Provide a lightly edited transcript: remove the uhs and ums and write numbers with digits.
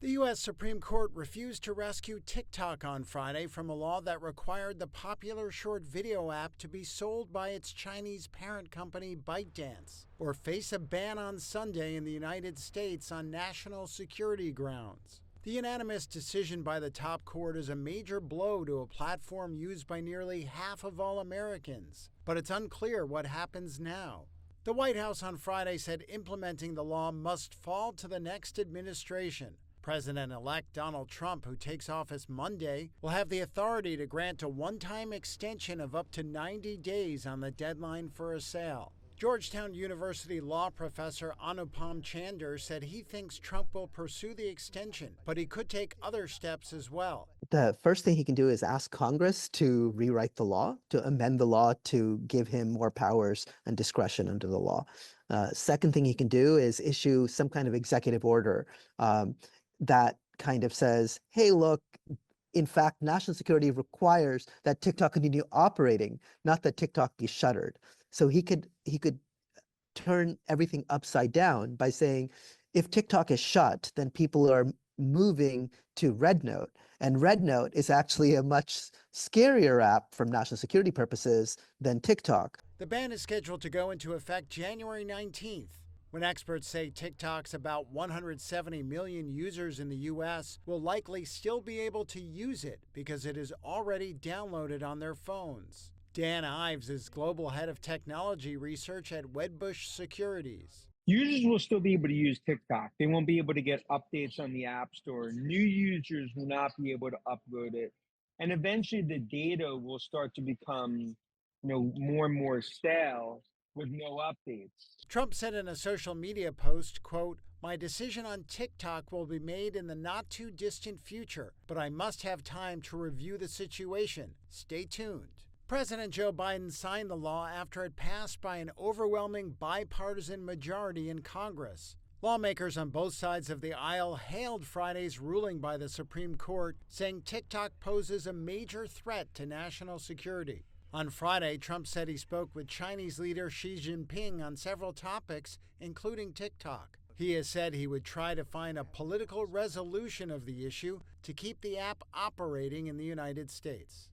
The U.S. Supreme Court refused to rescue TikTok on Friday from a law that required the popular short video app to be sold by its Chinese parent company ByteDance, or face a ban on Sunday in the United States on national security grounds. The unanimous decision by the top court is a major blow to a platform used by nearly half of all Americans, but it's unclear what happens now. The White House on Friday said implementing the law must fall to the next administration. President-elect Donald Trump, who takes office Monday, will have the authority to grant a one-time extension of up to 90 days on the deadline for a sale. Georgetown University law professor Anupam Chander said he thinks Trump will pursue the extension, but he could take other steps as well. The first thing he can do is ask Congress to rewrite the law, to amend the law to give him more powers and discretion under the law. Second thing he can do is issue some kind of executive order that kind of says, hey, look, in fact, national security requires that TikTok continue operating, not that TikTok be shuttered. So he could turn everything upside down by saying, if TikTok is shut, then people are moving to RedNote. And RedNote is actually a much scarier app from national security purposes than TikTok. The ban is scheduled to go into effect January 19th. When experts say TikTok's about 170 million users in the U.S. will likely still be able to use it because it is already downloaded on their phones. Dan Ives is Global Head of Technology Research at Wedbush Securities. Users will still be able to use TikTok. They won't be able to get updates on the App Store. New users will not be able to upload it. And eventually the data will start to become, more and more stale with no updates. Trump said in a social media post, quote, "My decision on TikTok will be made in the not too distant future, but I must have time to review the situation. Stay tuned." President Joe Biden signed the law after it passed by an overwhelming bipartisan majority in Congress. Lawmakers on both sides of the aisle hailed Friday's ruling by the Supreme Court, saying TikTok poses a major threat to national security. On Friday, Trump said he spoke with Chinese leader Xi Jinping on several topics, including TikTok. He has said he would try to find a political resolution of the issue to keep the app operating in the United States.